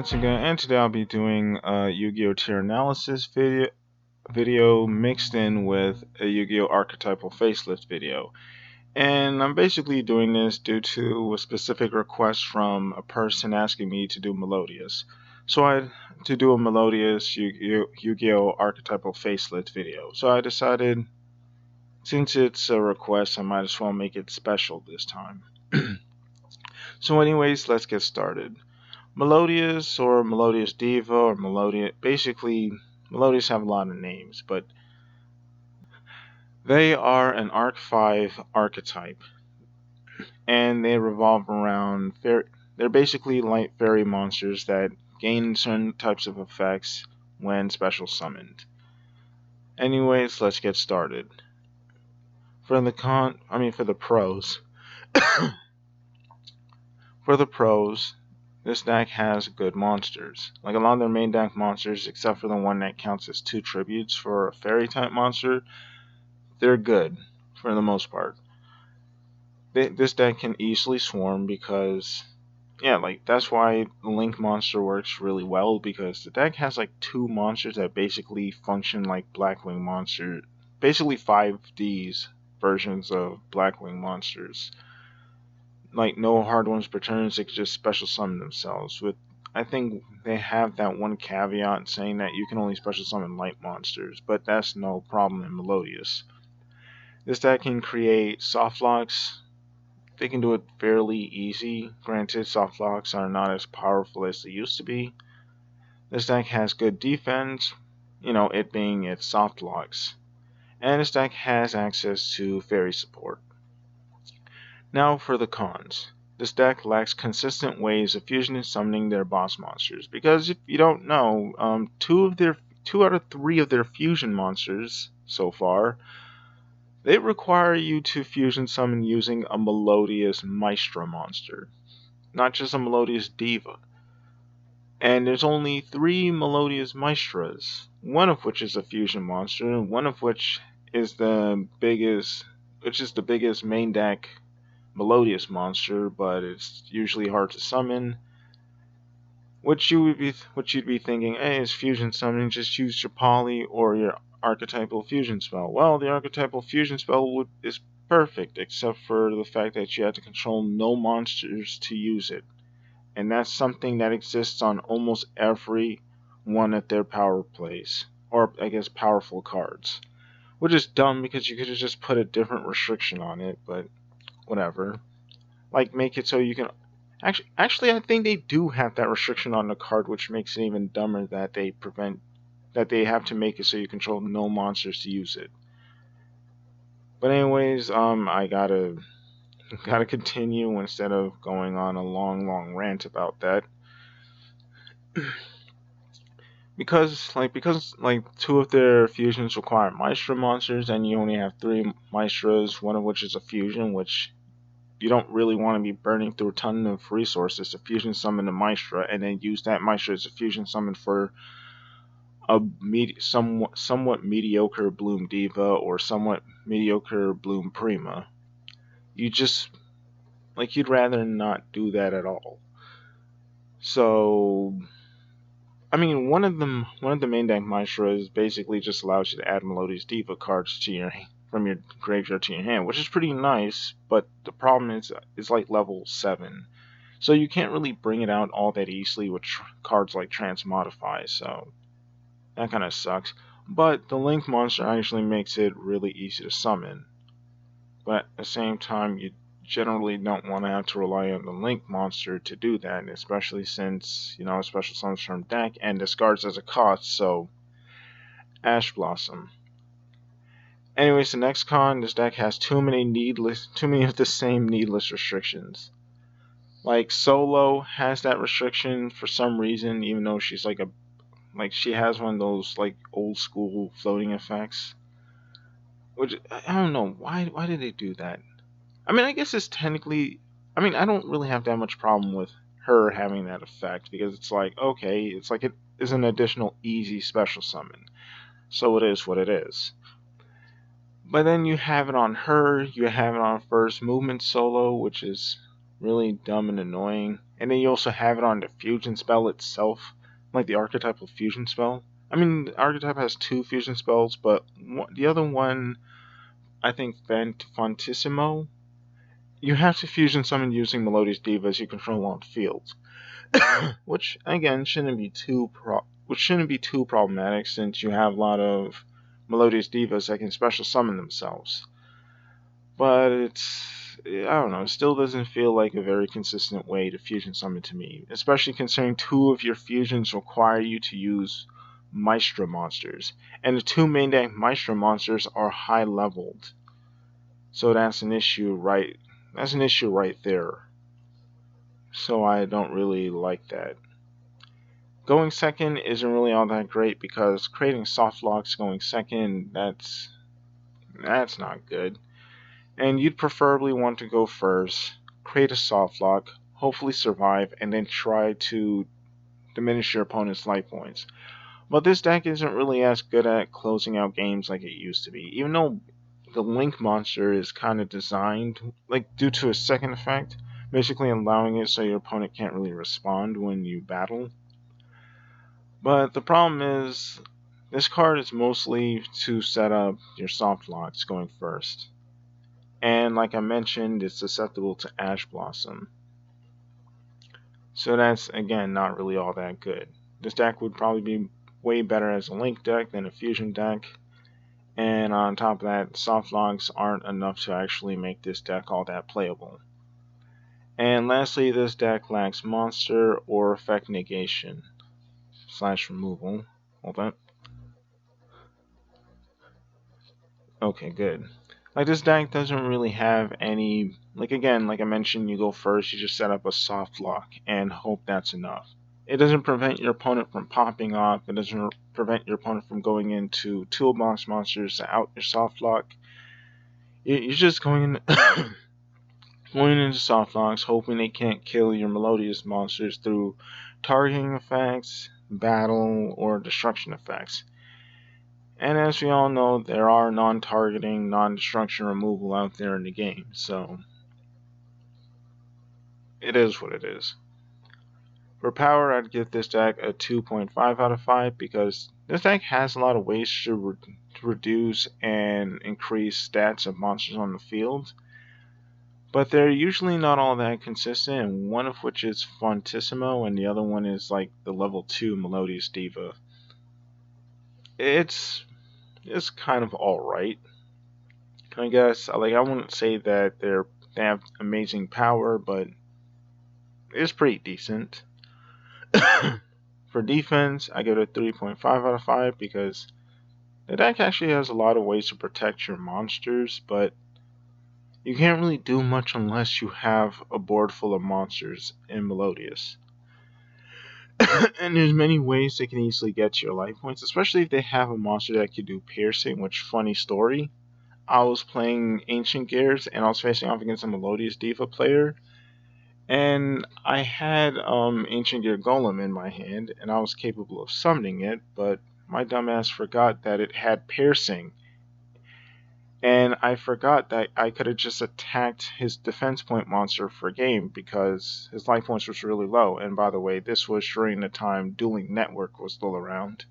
once again, and today I'll be doing a Yu-Gi-Oh! Tier analysis video mixed in with a Yu-Gi-Oh! Archetypal facelift video. And I'm basically doing this due to a specific request from a person asking me to do Melodious. To do a Melodious Yu-Gi-Oh! Archetypal facelift video. So I decided, since it's a request, I might as well make it special this time. So anyways, let's get started. Melodious or Melodious Diva or Melodious have a lot of names, but they are an Arc 5 archetype, and they revolve around they're basically light fairy monsters that gain certain types of effects when special summoned. Anyways, let's get started. For the pros. For the pros, this deck has good monsters. Like a lot of their main deck monsters, except for the one that counts as 2 tributes for a fairy type monster, they're good for the most part. This deck can easily swarm because, that's why the Link monster works really well, because the deck has like 2 monsters that basically function like Blackwing monsters, basically 5Ds versions of Blackwing monsters. Like no hard ones per turn, they could just special summon themselves. I think they have that one caveat saying that you can only special summon light monsters, but that's no problem in Melodious. This deck can create soft locks. They can do it fairly easy. Granted, soft locks are not as powerful as they used to be. This deck has good defense, it being its soft locks. And this deck has access to fairy support. Now for the cons. This deck lacks consistent ways of fusion and summoning their boss monsters, because if you don't know, 2 out of 3 of their fusion monsters so far, they require you to fusion summon using a Melodious Maestra monster, not just a Melodious Diva. And there's only 3 Melodious Maestras, one of which is a fusion monster, and one of which is the biggest main deck Melodious monster, but it's usually hard to summon. Which you'd be thinking, hey, is fusion summoning, just use your poly or your archetypal fusion spell. Well, the archetypal fusion spell is perfect, except for the fact that you have to control no monsters to use it. And that's something that exists on almost every one of their power plays, or I guess powerful cards. Which is dumb, because you could have just put a different restriction on it, but whatever. Like, make it so you can... Actually, I think they do have that restriction on the card, which makes it even dumber that they have to make it so you control no monsters to use it. But anyways, I gotta continue instead of going on a long rant about that. because 2 of their fusions require Maestra monsters, and you only have 3 Maestras, one of which is a fusion, which you don't really want to be burning through a ton of resources to fusion summon a Maestra, and then use that Maestra as a fusion summon for a somewhat mediocre Bloom Diva or somewhat mediocre Bloom Prima. You'd rather not do that at all. So, one of the main deck Maestras basically just allows you to add Melodious Diva cards to from your graveyard to your hand, which is pretty nice, but the problem is it's like level 7. So you can't really bring it out all that easily with cards like Transmodify, so that kind of sucks. But the Link monster actually makes it really easy to summon. But at the same time, you generally don't want to have to rely on the Link monster to do that, especially since, special summons from deck and discards as a cost, so Ash Blossom. Anyways, the next con, this deck has too many of the same needless restrictions. Like, Solo has that restriction for some reason, even though she's she has one of those, old school floating effects. Which, I don't know, why did they do that? I guess it's technically, I don't really have that much problem with her having that effect, because it's okay, it is an additional easy special summon. So it is what it is. But then you have it on her, you have it on First Movement Solo, which is really dumb and annoying. And then you also have it on the fusion spell itself, like the archetypal fusion spell. I mean, the archetype has two fusion spells, but the other one, I think Fantissimo, you have to fusion summon using Melodious Divas you control on the field, which again shouldn't be too problematic since you have a lot of Melodious Divas that can special summon themselves. But I don't know, it still doesn't feel like a very consistent way to fusion summon to me, especially considering two of your fusions require you to use Maestro monsters, and the two main deck Maestro monsters are high leveled. So that's an issue right there. So I don't really like that. Going second isn't really all that great because creating soft locks going second, that's not good. And you'd preferably want to go first, create a soft lock, hopefully survive, and then try to diminish your opponent's life points. But this deck isn't really as good at closing out games like it used to be, even though the Link monster is kind of designed, like, due to a second effect, basically allowing it so your opponent can't really respond when you battle. But the problem is, this card is mostly to set up your soft locks going first. And like I mentioned, it's susceptible to Ash Blossom. So that's, again, not really all that good. This deck would probably be way better as a Link deck than a Fusion deck. And on top of that, soft locks aren't enough to actually make this deck all that playable. And lastly, this deck lacks monster or effect negation / removal. Hold on. Okay, good. Like, this deck doesn't really have any, like, again, like I mentioned, you go first, you just set up a soft lock and hope that's enough. It doesn't prevent your opponent from popping off, it doesn't prevent your opponent from going into toolbox monsters to out your soft lock. You're just going in, going into soft locks, hoping they can't kill your Melodious monsters through targeting effects, battle, or destruction effects. And as we all know, there are non-targeting, non-destruction removal out there in the game, so it is what it is. For power, I'd give this deck a 2.5 out of 5 because this deck has a lot of ways to reduce and increase stats of monsters on the field, but they're usually not all that consistent, and one of which is Fontissimo, and the other one is like the level 2 Melodious Diva. It's kind of alright. I guess, like, I wouldn't say that they have amazing power, but it's pretty decent. For defense, I give it a 3.5 out of 5 because the deck actually has a lot of ways to protect your monsters, but you can't really do much unless you have a board full of monsters in Melodious. And there's many ways they can easily get to your life points, especially if they have a monster that can do piercing, which, funny story, I was playing Ancient Gears and I was facing off against a Melodious Diva player, and I had Ancient Gear Golem in my hand and I was capable of summoning it, but my dumbass forgot that it had piercing. And I forgot that I could have just attacked his defense point monster for game because his life points was really low. And by the way, this was during the time Dueling Network was still around.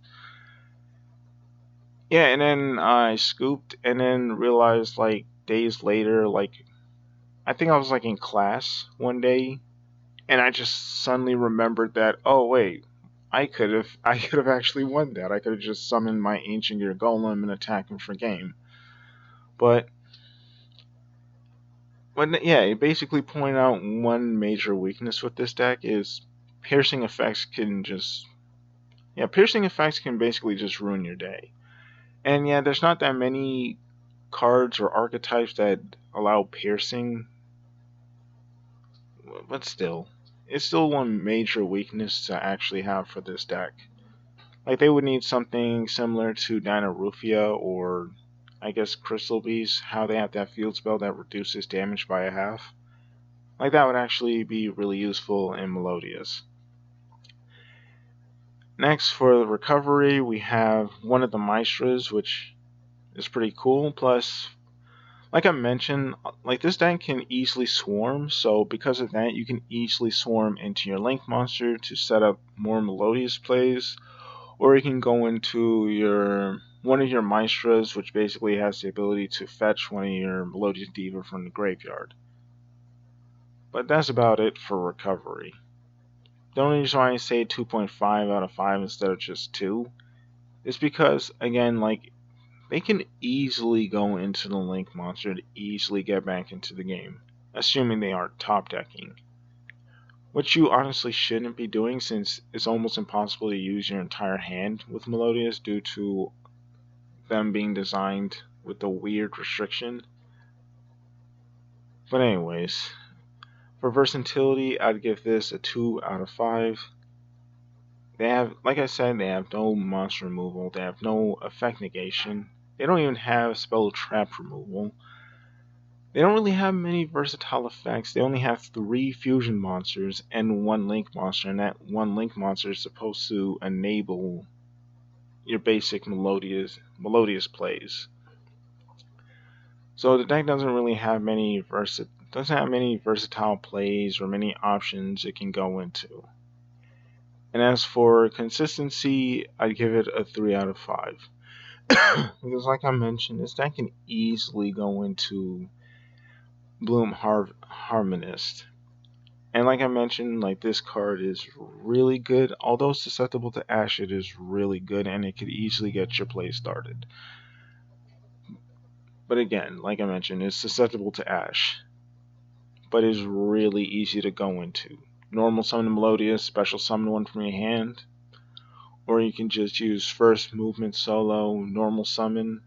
Yeah, and then I scooped and then realized, like, days later, like, I think I was like in class one day, and I just suddenly remembered that, oh wait, I could have actually won that. I could have just summoned my Ancient Gear Golem and attacked him for game. But yeah, it basically pointed out one major weakness with this deck is piercing effects piercing effects can basically just ruin your day. And yeah, there's not that many cards or archetypes that allow piercing, but still, it's still one major weakness to actually have for this deck. Like, they would need something similar to Rufia or, I guess, Crystal Beast, how they have that field spell that reduces damage by a half. Like, that would actually be really useful in Melodious. Next, for the recovery, we have one of the Maestras, which is pretty cool. Plus, Like I mentioned, like this deck can easily swarm, so because of that, you can easily swarm into your Link monster to set up more Melodious plays, or you can go into your one of your Maestras, which basically has the ability to fetch one of your Melodious Diva from the graveyard. But that's about it for recovery. The only reason why I say 2.5 out of 5 instead of just 2 is because, again, like, they can easily go into the Link monster to easily get back into the game, assuming they aren't top decking. Which you honestly shouldn't be doing, since it's almost impossible to use your entire hand with Melodious due to them being designed with a weird restriction. But anyways, for versatility, I'd give this a 2 out of 5. They have, like I said, they have no monster removal, they have no effect negation, they don't even have spell trap removal. They don't really have many versatile effects. They only have 3 fusion monsters and 1 link monster, and that 1 link monster is supposed to enable your basic melodious plays. So the deck doesn't really have many versatile plays or many options it can go into. And as for consistency, I'd give it a 3 out of 5. Because like I mentioned, this deck can easily go into Bloom Harmonist. And like I mentioned, like this card is really good. Although susceptible to Ash, it is really good and it could easily get your play started. But again, like I mentioned, it's susceptible to Ash, but is really easy to go into. Normal summon Melodious, special summon one from your hand, or you can just use first movement solo, normal summon,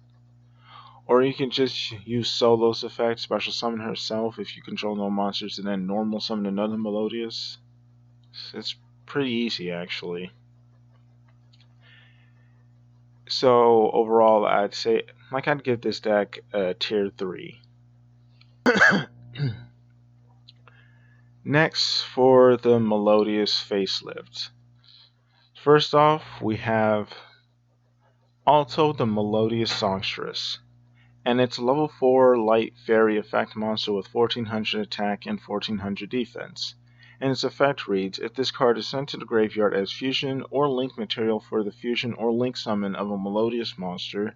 or you can just use Solo's effect, special summon herself if you control no monsters, and then normal summon another Melodious. It's pretty easy, actually. So overall, I'd say, like, I'd give this deck a tier 3. Next, for the Melodious facelift. First off, we have Alto the Melodious Songstress, and it's a level 4 light fairy effect monster with 1400 attack and 1400 defense. And its effect reads, if this card is sent to the graveyard as fusion or link material for the fusion or link summon of a Melodious monster,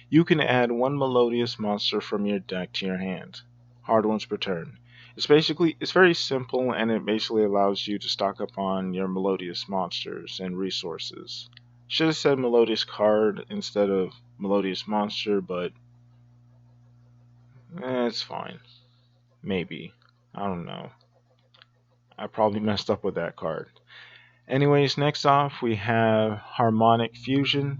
you can add 1 Melodious monster from your deck to your hand. Hard ones per turn. It's very simple, and it basically allows you to stock up on your Melodious monsters and resources. Should have said Melodious card instead of Melodious monster, but it's fine. Maybe. I don't know. I probably messed up with that card. Anyways, next off we have Harmonic Fusion.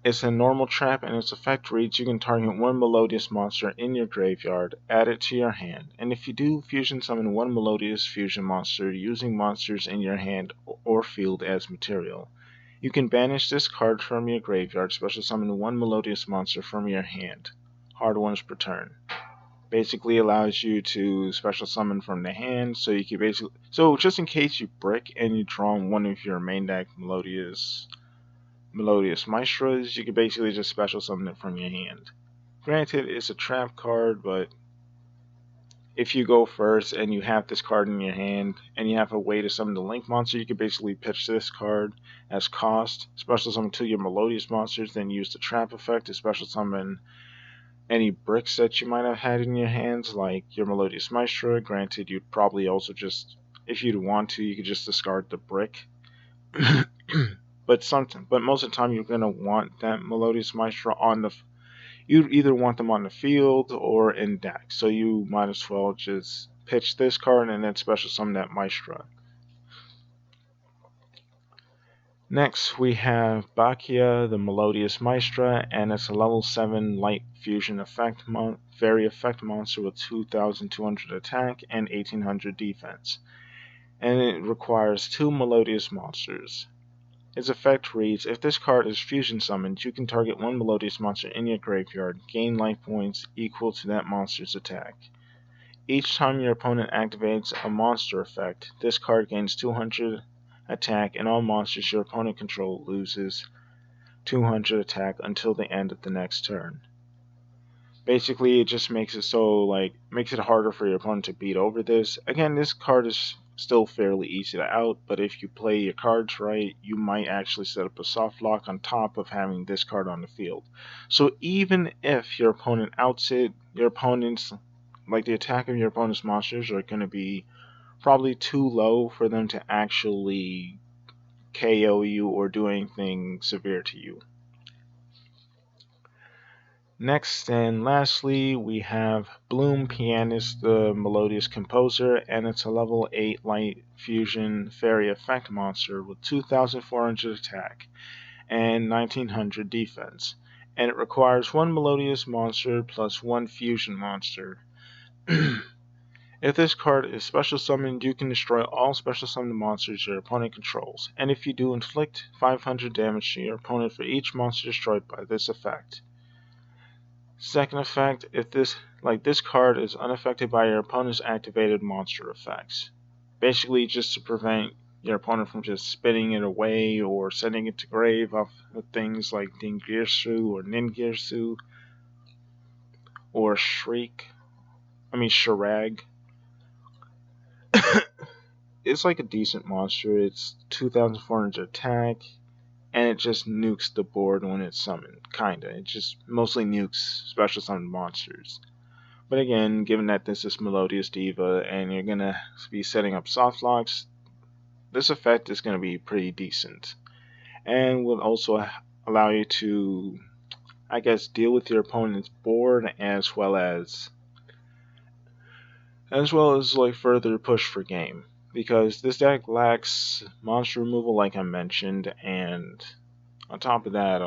It's a normal trap, and its effect reads, you can target 1 Melodious monster in your graveyard, add it to your hand, and if you do, fusion summon 1 Melodious fusion monster using monsters in your hand or field as material. You can banish this card from your graveyard, special summon 1 Melodious monster from your hand. Hard ones per turn. Basically allows you to special summon from the hand, so you can just in case you brick and you draw one of your main deck Melodious Maestras, you can basically just special summon it from your hand. Granted, it's a trap card, but if you go first and you have this card in your hand and you have a way to summon the Link monster, you can basically pitch this card as cost, special summon 2 your Melodious monsters, then use the trap effect to special summon any bricks that you might have had in your hands, like your Melodious Maestra. Granted, you'd probably also just, if you'd want to, you could just discard the brick. But most of the time, you're gonna want that Melodious Maestra on the. You'd either want them on the field or in deck, so you might as well just pitch this card and then special summon that Maestra. Next, we have Bakia, the Melodious Maestra, and it's a level 7 light fusion effect fairy effect monster with 2200 attack and 1800 defense. And it requires 2 Melodious monsters. Its effect reads, if this card is fusion summoned, you can target 1 Melodious monster in your graveyard, gain life points equal to that monster's attack. Each time your opponent activates a monster effect, this card gains 200 attack, and all monsters your opponent controls loses 200 attack until the end of the next turn. Basically, it just makes it so makes it harder for your opponent to beat over this. Again, this card is still fairly easy to out, but if you play your cards right, you might actually set up a soft lock on top of having this card on the field. So even if your opponent outs it, your opponent's the attack of your opponent's monsters are going to be probably too low for them to actually KO you or do anything severe to you. Next and lastly, we have Bloom Pianist, the Melodious Composer, and it's a level 8 Light Fusion Fairy Effect monster with 2400 attack and 1900 defense. And it requires one Melodious monster plus one Fusion monster. If this card is special summoned, you can destroy all special summoned monsters your opponent controls, and if you do, inflict 500 damage to your opponent for each monster destroyed by this effect. Second effect, if this card is unaffected by your opponent's activated monster effects. Basically just to prevent your opponent from just spinning it away or sending it to grave off of things like Dingirsu or Ningirsu or Shrag. It's like a decent monster. It's 2400 attack, and it just nukes the board when it's summoned. Kinda. It just mostly nukes special summoned monsters. But again, given that this is Melodious Diva and you're gonna be setting up soft locks, this effect is gonna be pretty decent, and will also allow you to, I guess, deal with your opponent's board as well as further push for game, because this deck lacks monster removal like I mentioned, and on top of that,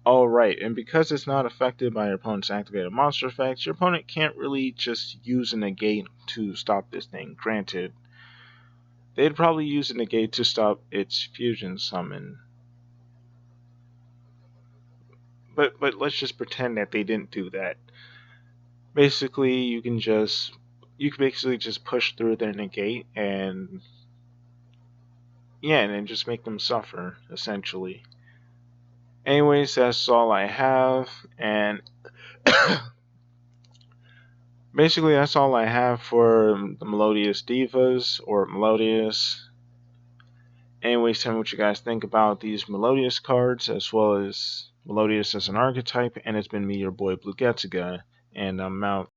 oh right, and because it's not affected by your opponent's activated monster effects, your opponent can't really just use a negate to stop this thing. Granted, they'd probably use a negate to stop its fusion summon, but let's just pretend that they didn't do that. Basically, you can basically just push through their negate and then just make them suffer, essentially. Anyways, that's all I have, and basically that's all I have for the Melodious Divas, or Melodious. Anyways, tell me what you guys think about these Melodious cards, as well as Melodious as an archetype, and it's been me, your boy Blue Getsuga, and I'm out.